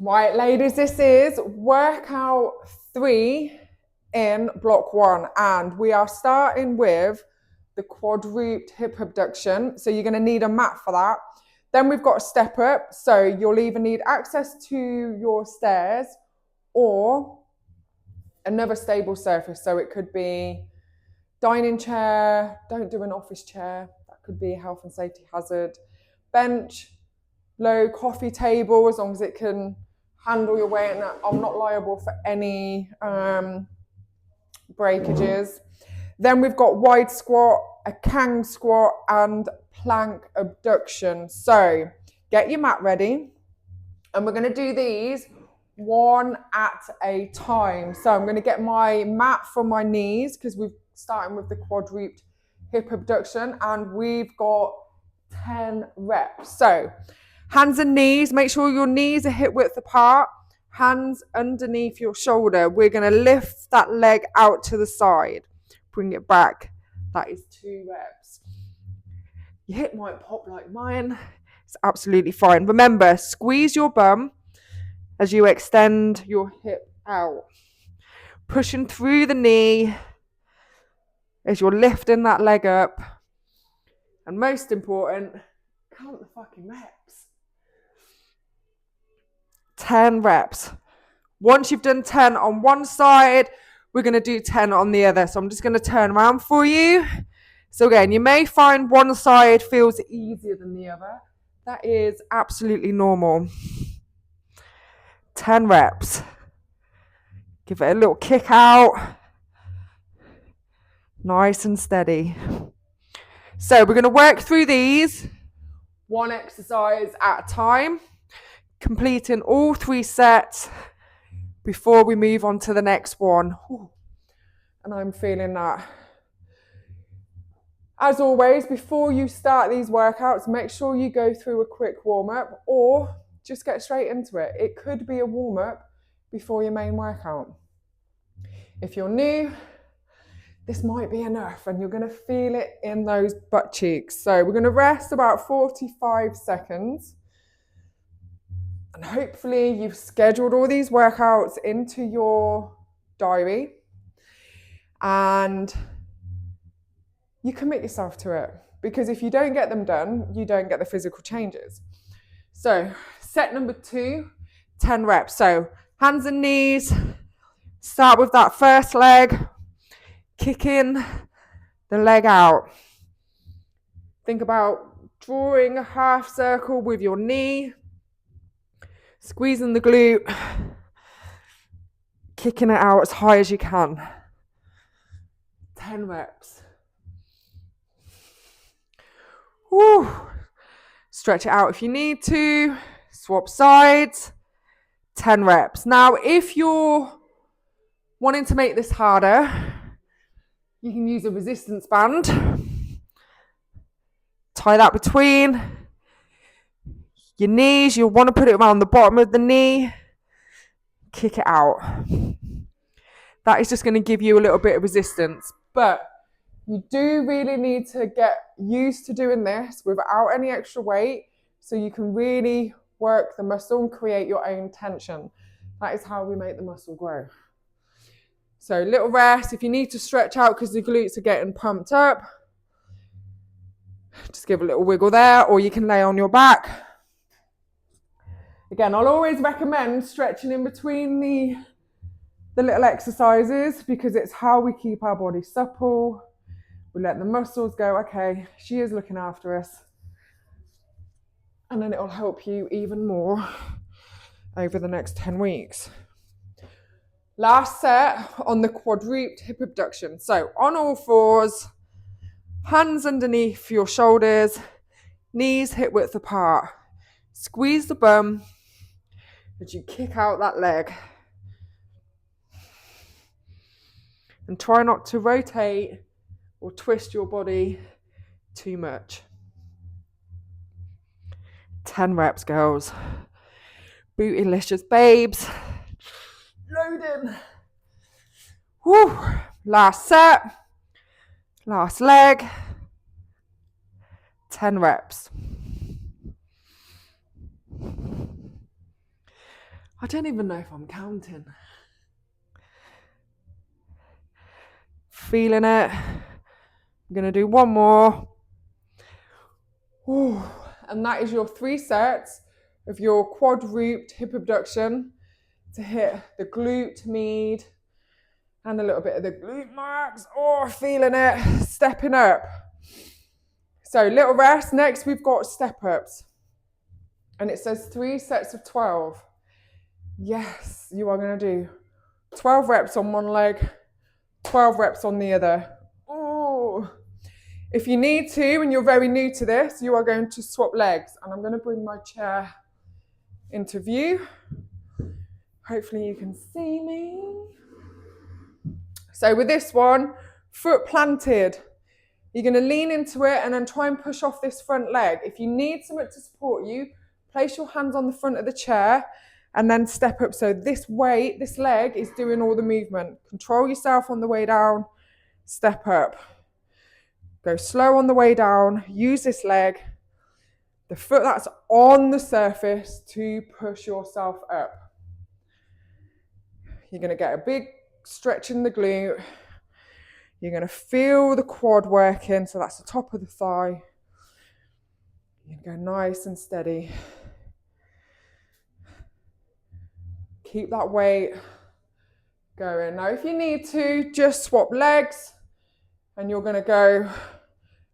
Right, ladies, this is workout 3 in block 1, and we are starting with the quadruped hip abduction. So you're going to need a mat for that. Then we've got a step up. So you'll either need access to your stairs or another stable surface. So it could be dining chair. Don't do an office chair. That could be a health and safety hazard. Bench, low coffee table, as long as it can handle your weight, and I'm not liable for any breakages. Then we've got wide squat, a Kang squat, and plank abduction. So get your mat ready, and we're going to do these one at a time. So I'm going to get my mat from my knees because we're starting with the quadruped hip abduction, and we've got 10 reps. So hands and knees, make sure your knees are hip width apart, hands underneath your shoulder. We're going to lift that leg out to the side, bring it back. That is 2 reps. Your hip might pop like mine. It's absolutely fine. Remember, squeeze your bum as you extend your hip out, pushing through the knee as you're lifting that leg up. And most important, count the fucking reps. 10 reps. Once you've done 10 on one side, we're going to do 10 on the other. So I'm just going to turn around for you. So again, you may find one side feels easier than the other. That is absolutely normal. 10 reps. Give it a little kick out. Nice and steady. So we're going to work through these one exercise at a time, completing all 3 sets before we move on to the next one. And I'm feeling that. As always, before you start these workouts, make sure you go through a quick warm-up or just get straight into it. It could be a warm-up before your main workout. If you're new, this might be enough and you're going to feel it in those butt cheeks. So we're going to rest about 45 seconds. And hopefully you've scheduled all these workouts into your diary and you commit yourself to it, because if you don't get them done, you don't get the physical changes. So set number 2, 10 reps. So hands and knees, start with that first leg, kicking the leg out. Think about drawing a half circle with your knee, squeezing the glute, kicking it out as high as you can. 10 reps. Woo. Stretch it out if you need to. Swap sides. 10 reps. Now, if you're wanting to make this harder, you can use a resistance band. Tie that between your knees. You'll want to put it around the bottom of the knee. Kick it out. That is just going to give you a little bit of resistance. But you do really need to get used to doing this without any extra weight so you can really work the muscle and create your own tension. That is how we make the muscle grow. So little rest. If you need to stretch out because the glutes are getting pumped up, just give a little wiggle there, or you can lay on your back. Again, I'll always recommend stretching in between the little exercises because it's how we keep our body supple. We let the muscles go, okay, she is looking after us. And then it'll help you even more over the next 10 weeks. Last set on the quadruped hip abduction. So on all fours, hands underneath your shoulders, knees hip width apart. Squeeze the bum as you kick out that leg. And try not to rotate or twist your body too much. 10 reps, girls. Bootylicious babes. Loading. Woo. Last set. Last leg. 10 reps. I don't even know if I'm counting. Feeling it. I'm going to do one more. Ooh. And that is your 3 sets of your quadruped hip abduction to hit the glute med and a little bit of the glute max. Oh, feeling it. Stepping up. So little rest. Next we've got step ups. And it says 3 sets of 12. Yes, you are going to do 12 reps on one leg, 12 reps on the other. Oh. If you need to, and you're very new to this, you are going to swap legs. And I'm going to bring my chair into view. Hopefully you can see me. So with this one, foot planted. You're going to lean into it and then try and push off this front leg. If you need something to support you, place your hands on the front of the chair and then step up. So this weight, this leg is doing all the movement. Control yourself on the way down, step up. Go slow on the way down, use this leg, the foot that's on the surface to push yourself up. You're going to get a big stretch in the glute. You're going to feel the quad working, so that's the top of the thigh. You're going to go nice and steady. Keep that weight going. Now, if you need to, just swap legs, and you're going to go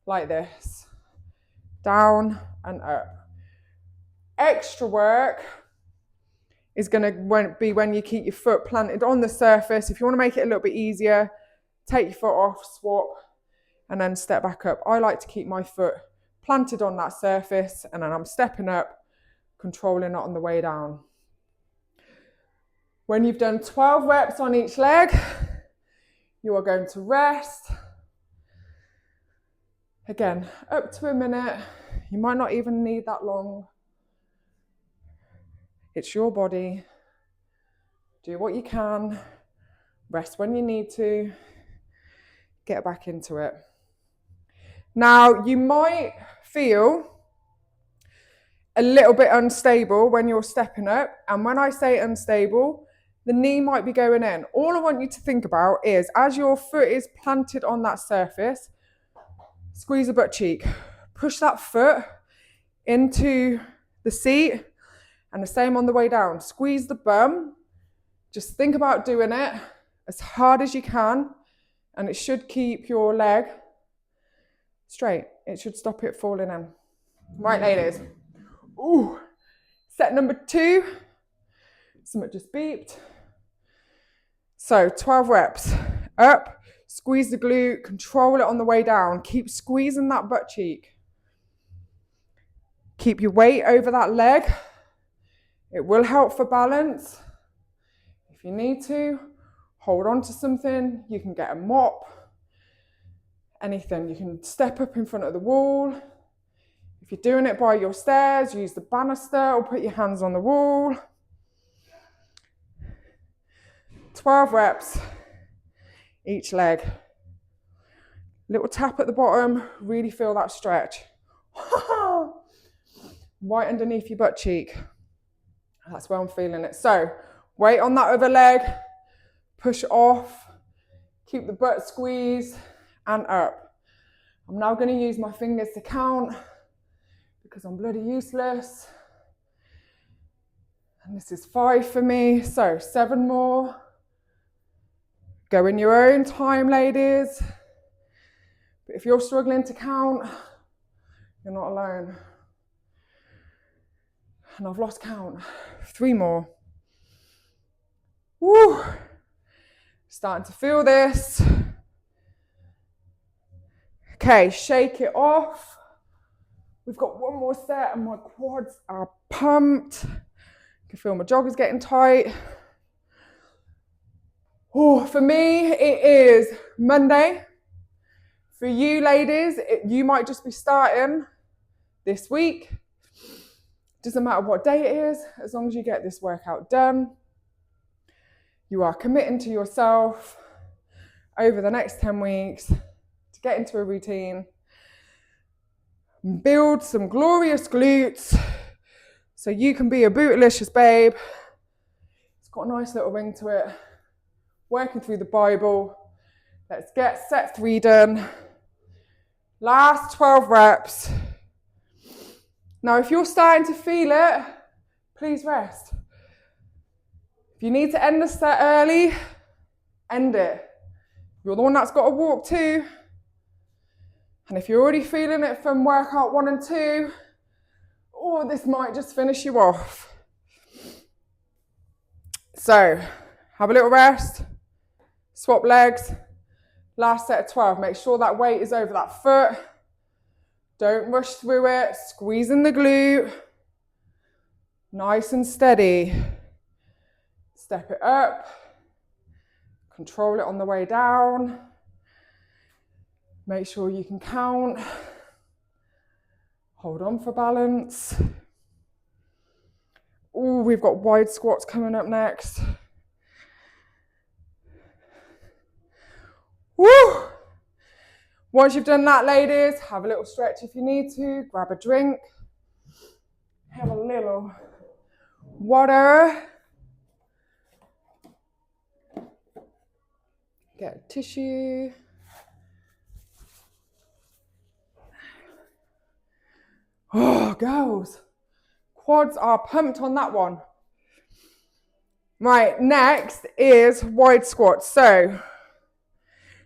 like this, down and up. Extra work is going to be when you keep your foot planted on the surface. If you want to make it a little bit easier, take your foot off, swap, and then step back up. I like to keep my foot planted on that surface, and then I'm stepping up, controlling it on the way down. When you've done 12 reps on each leg, you are going to rest. Again, up to a minute. You might not even need that long. It's your body. Do what you can. Rest when you need to. Get back into it. Now, you might feel a little bit unstable when you're stepping up. And when I say unstable, the knee might be going in. All I want you to think about is, as your foot is planted on that surface, squeeze the butt cheek. Push that foot into the seat, and the same on the way down. Squeeze the bum. Just think about doing it as hard as you can, and it should keep your leg straight. It should stop it falling in. Right, ladies. Ooh. Set number 2. Something just beeped. So 12 reps. Up, squeeze the glute, control it on the way down. Keep squeezing that butt cheek. Keep your weight over that leg. It will help for balance. If you need to, hold on to something. You can get a mop. Anything. You can step up in front of the wall. If you're doing it by your stairs, use the banister or put your hands on the wall. 12 reps each leg. Little tap at the bottom, really feel that stretch. Right underneath your butt cheek. That's where I'm feeling it. So, weight on that other leg, push off, keep the butt squeezed and up. I'm now going to use my fingers to count because I'm bloody useless. And this is 5 for me, so 7 more. Go in your own time, ladies. But if you're struggling to count, you're not alone. And I've lost count. 3 more. Woo! Starting to feel this. Okay, shake it off. We've got 1 more set and my quads are pumped. I can feel my joggers getting tight. Oh, for me, it is Monday. For you ladies, you might just be starting this week. Doesn't matter what day it is, as long as you get this workout done. You are committing to yourself over the next 10 weeks to get into a routine. Build some glorious glutes so you can be a bootylicious babe got a nice little ring to it. Working through the Bible. Let's get set 3 done. Last 12 reps. Now, if you're starting to feel it, please rest. If you need to end the set early, end it. You're the one that's got to walk too. And if you're already feeling it from workout 1 and 2, oh, this might just finish you off. So, have a little rest, swap legs, last set of 12. Make sure that weight is over that foot. Don't rush through it, squeezing the glute. Nice and steady. Step it up, control it on the way down. Make sure you can count. Hold on for balance. Oh, we've got wide squats coming up next. Woo! Once you've done that, ladies, have a little stretch if you need to. Grab a drink. Have a little water. Get a tissue. Oh, girls. Quads are pumped on that one. Right, next is wide squats. So,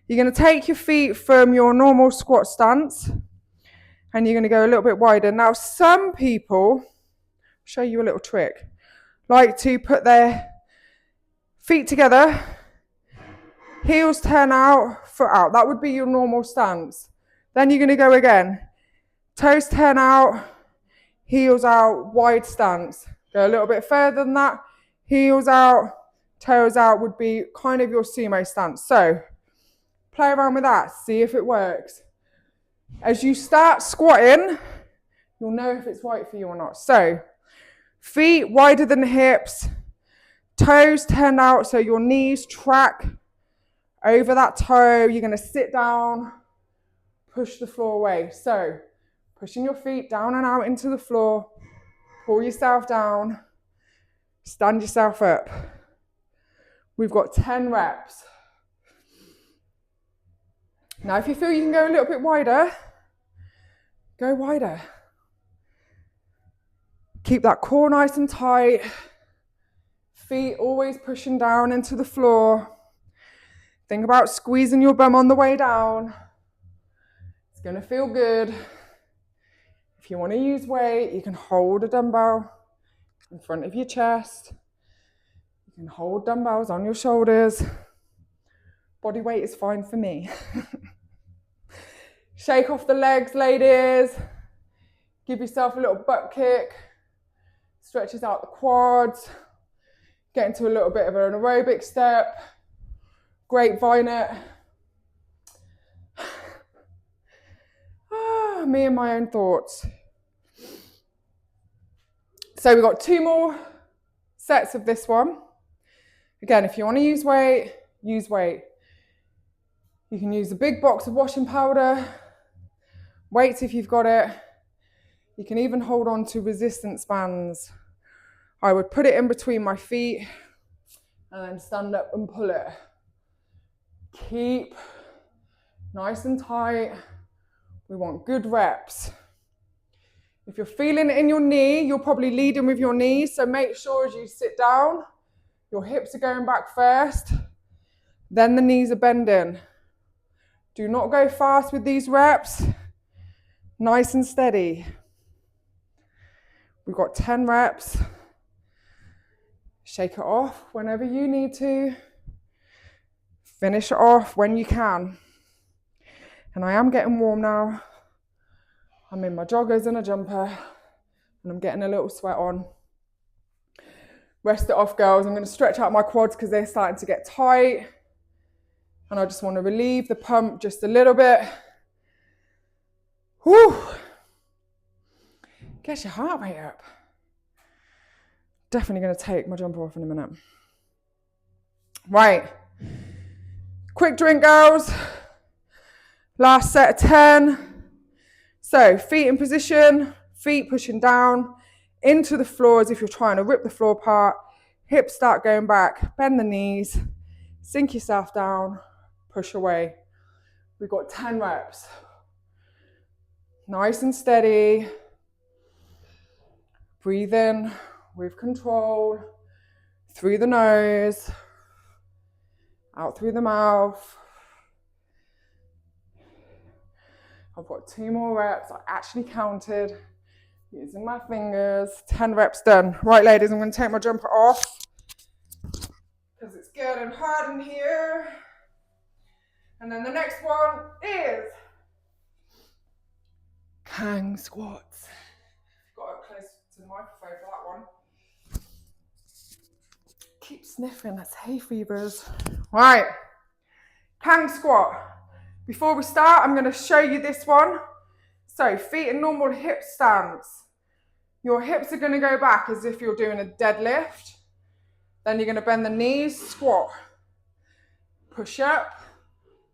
you're going to take your feet from your normal squat stance and you're going to go a little bit wider. Now, some people, show you a little trick, like to put their feet together, heels turn out, foot out. That would be your normal stance. Then you're going to go again. Toes turn out, heels out, wide stance. Go a little bit further than that. Heels out, toes out would be kind of your sumo stance. So, play around with that. See if it works. As you start squatting, you'll know if it's right for you or not. So, feet wider than the hips, toes turned out so your knees track over that toe. You're going to sit down, push the floor away. So, pushing your feet down and out into the floor, pull yourself down, stand yourself up. We've got 10 reps. Now, if you feel you can go a little bit wider, go wider. Keep that core nice and tight. Feet always pushing down into the floor. Think about squeezing your bum on the way down. It's going to feel good. If you want to use weight, you can hold a dumbbell in front of your chest. You can hold dumbbells on your shoulders. Body weight is fine for me. Shake off the legs, ladies. Give yourself a little butt kick. Stretches out the quads. Get into a little bit of an aerobic step. Grapevine it. Me and my own thoughts. So we've got 2 more sets of this one. Again, if you want to use weight, use weight. You can use a big box of washing powder, weights if you've got it. You can even hold on to resistance bands. I would put it in between my feet and then stand up and pull it. Keep nice and tight. We want good reps. If you're feeling it in your knee, you're probably leading with your knees, so make sure as you sit down, your hips are going back first, then the knees are bending. Do not go fast with these reps. Nice and steady. We've got 10 reps. Shake it off whenever you need to. Finish it off when you can. And I am getting warm now. I'm in my joggers and a jumper, and I'm getting a little sweat on. Rest it off, girls. I'm going to stretch out my quads because they're starting to get tight. And I just want to relieve the pump just a little bit. Whew. Gets your heart rate up. Definitely going to take my jumper off in a minute. Right. Quick drink, girls. Last set of 10. So, feet in position, feet pushing down into the floor as if you're trying to rip the floor apart. hips start going back, bend the knees, sink yourself down, push away. We've got 10 reps. Nice and steady. Breathe in with control, through the nose, out through the mouth. I've got 2 more reps. I actually counted using my fingers. 10 reps done. Right, ladies, I'm going to take my jumper off because it's getting hot in here. And then the next one is Kang squats. Got it close to the microphone for that one. Keep sniffing, that's hay fevers. Right, Kang squat. Before we start, I'm going to show you this one. So, feet in normal hip stance. Your hips are going to go back as if you're doing a deadlift. Then you're going to bend the knees, squat. Push up,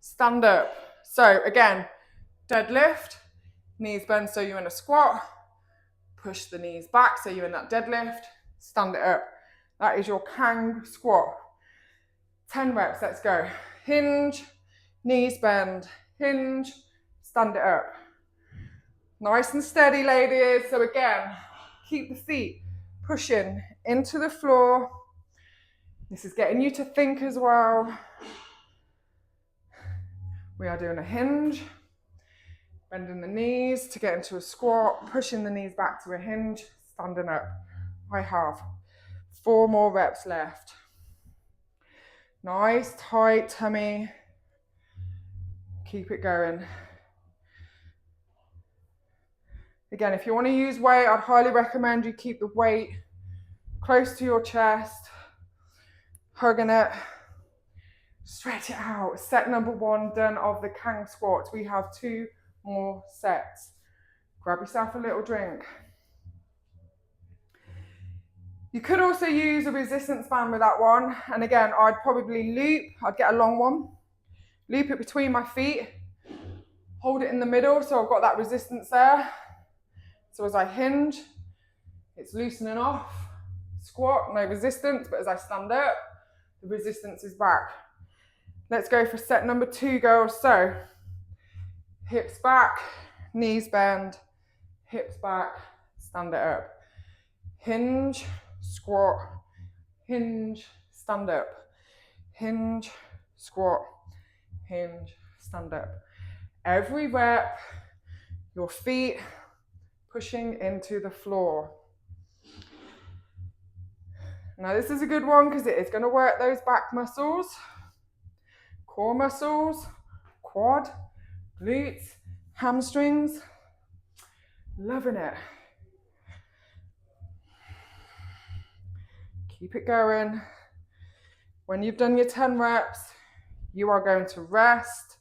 stand up. So, again, deadlift, knees bend so you're in a squat. Push the knees back so you're in that deadlift. Stand it up. That is your Kang squat. 10 reps, let's go. Hinge, knees bend, hinge, stand it up. Nice and steady, ladies. So again, keep the feet pushing into the floor. This is getting you to think as well. We are doing a hinge, bending the knees to get into a squat, pushing the knees back to a hinge, standing up. I have 4 more reps left. Nice, tight tummy. Keep it going. Again, if you want to use weight, I'd highly recommend you keep the weight close to your chest, hugging it. Stretch it out. Set number 1 done of the Kang squats. We have 2 more sets. Grab yourself a little drink. You could also use a resistance band with that one. And again, I'd probably loop. I'd get a long one. Loop it between my feet. Hold it in the middle so I've got that resistance there. So as I hinge, it's loosening off. Squat, no resistance, but as I stand up, the resistance is back. Let's go for set number 2, girls. So, hips back, knees bend, hips back, stand it up. Hinge, squat, hinge, stand up. Hinge, squat, hinge, stand up. Every rep, your feet pushing into the floor. Now this is a good one because it is going to work those back muscles, core muscles, quad, glutes, hamstrings. Loving it. Keep it going. When you've done your 10 reps, you are going to rest,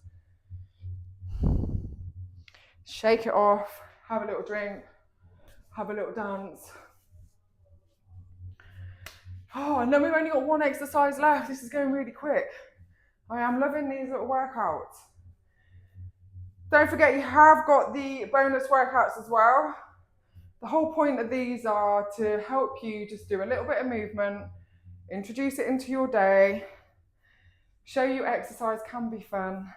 shake it off, have a little drink, have a little dance. Oh, and then we've only got 1 exercise left. This is going really quick. I am loving these little workouts. Don't forget you have got the bonus workouts as well. The whole point of these are to help you just do a little bit of movement, introduce it into your day, show you exercise can be fun,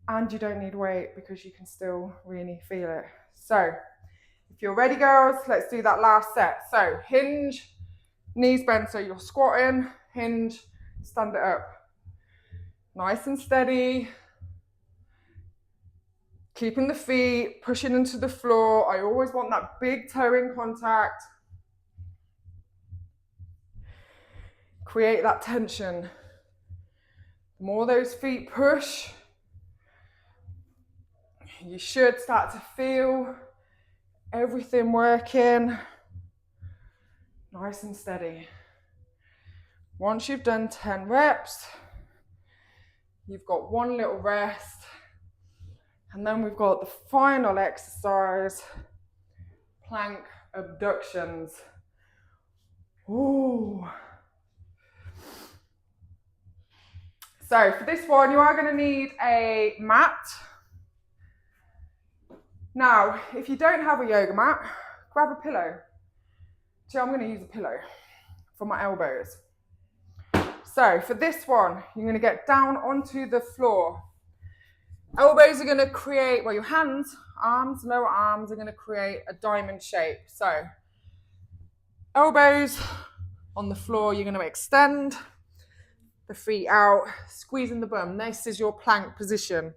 and you don't need weight because you can still really feel it. So, if you're ready, girls, let's do that last set. So, hinge, knees bent so you're squatting, hinge, stand it up. Nice and steady. Keeping the feet, pushing into the floor. I always want that big toe in contact. Create that tension. The more those feet push, you should start to feel everything working. Nice and steady. Once you've done 10 reps, you've got 1 little rest. And then we've got the final exercise, plank abductions. Ooh. So for this one, you are going to need a mat. Now, if you don't have a yoga mat, grab a pillow. So I'm going to use a pillow. for my elbows. So for this one, you're going to get down onto the floor. Elbows are going to create, well, your hands, arms, lower arms are going to create a diamond shape. So elbows on the floor, you're going to extend the feet out, squeezing the bum. This is your plank position.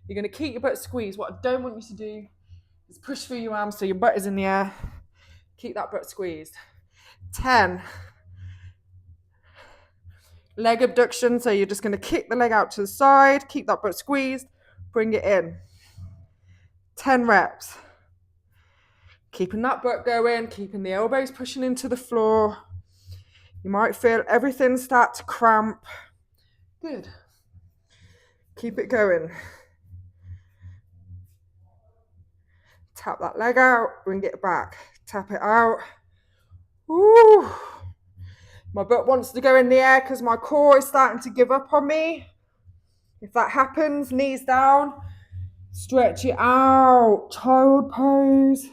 You're going to keep your butt squeezed. What I don't want you to do is push through your arms so your butt is in the air. Keep that butt squeezed. 10. Leg abduction, so you're just going to kick the leg out to the side, keep that butt squeezed, bring it in. 10 reps. Keeping that butt going, keeping the elbows pushing into the floor. You might feel everything start to cramp. Good. Keep it going. Tap that leg out, bring it back. Tap it out. Ooh. My butt wants to go in the air because my core is starting to give up on me. If that happens, knees down, stretch it out, child pose.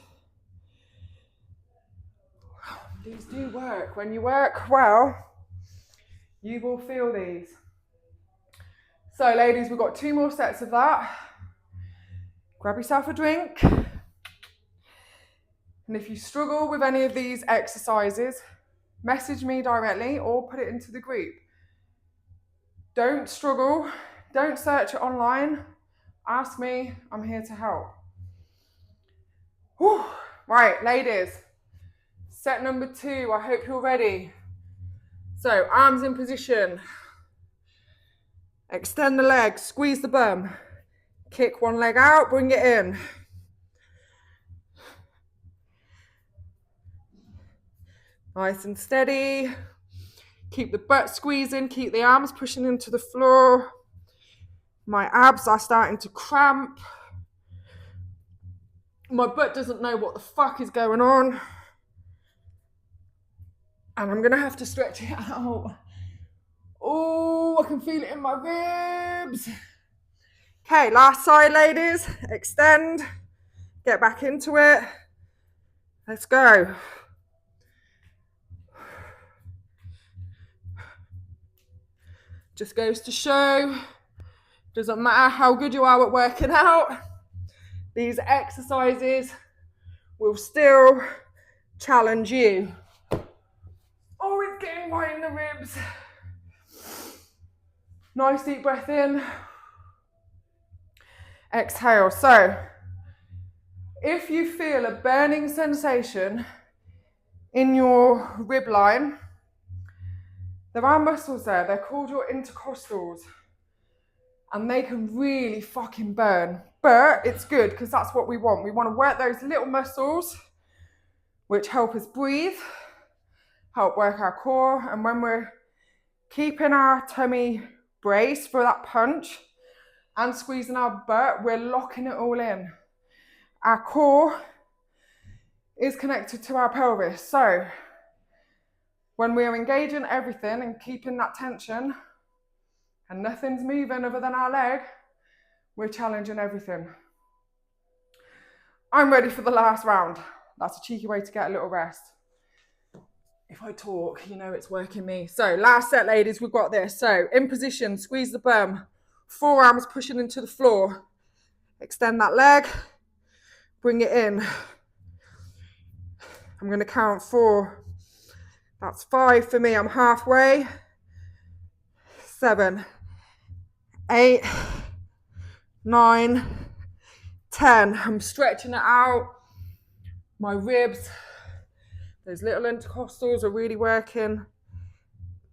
These do work. When you work well, you will feel these. So ladies, we've got 2 more sets of that. Grab yourself a drink. And if you struggle with any of these exercises, message me directly or put it into the group. Don't struggle. Don't search it online. Ask me. I'm here to help. Whew. Right, ladies. Set number 2. I hope you're ready. So, arms in position. Extend the legs. Squeeze the bum. Kick one leg out. Bring it in. Nice and steady. Keep the butt squeezing. Keep the arms pushing into the floor. My abs are starting to cramp. My butt doesn't know what the fuck is going on. And I'm going to have to stretch it out. Oh, I can feel it in my ribs. Okay, last side, ladies. Extend. Get back into it. Let's go. Just goes to show, doesn't matter how good you are at working out, these exercises will still challenge you. Oh, it's getting right in the ribs. Nice deep breath in. Exhale. So, if you feel a burning sensation in your rib line, there are muscles there. They're called your intercostals. And they can really fucking burn. But it's good because that's what we want. We want to work those little muscles which help us breathe, help work our core. And when we're keeping our tummy braced for that punch and squeezing our butt, we're locking it all in. Our core is connected to our pelvis. So when we're engaging everything and keeping that tension and nothing's moving other than our leg, we're challenging everything. I'm ready for the last round. That's a cheeky way to get a little rest. If I talk, you know it's working me. So last set, ladies, we've got this. So in position, squeeze the bum, forearms pushing into the floor. Extend that leg, bring it in. I'm going to count 4. That's 5 for me, I'm halfway. 7, 8, 9, 10. I'm stretching it out. My ribs, those little intercostals are really working.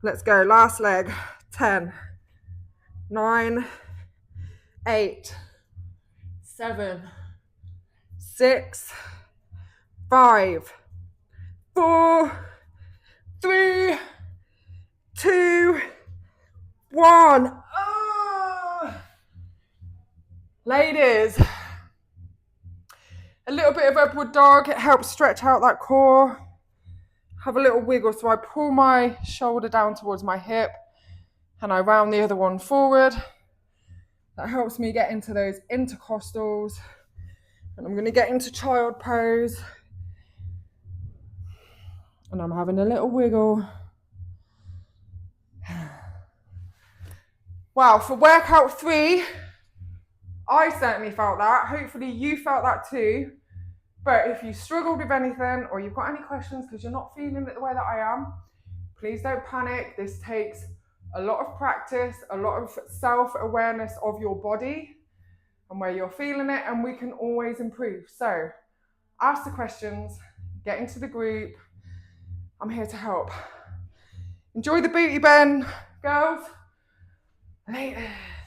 Let's go, last leg. 10, 9, 8, 7, 6, 5, 4, 3, 2, 1. Ladies, a little bit of upward dog. It helps stretch out that core. Have a little wiggle. So I pull my shoulder down towards my hip and I round the other one forward. That helps me get into those intercostals. And I'm going to get into child pose. And I'm having a little wiggle. Well, for workout 3, I certainly felt that. Hopefully you felt that too. But if you struggled with anything or you've got any questions because you're not feeling it the way that I am, please don't panic. This takes a lot of practice, a lot of self-awareness of your body and where you're feeling it, and we can always improve. So ask the questions, get into the group. I'm here to help. Enjoy the booty bend, girls. Later.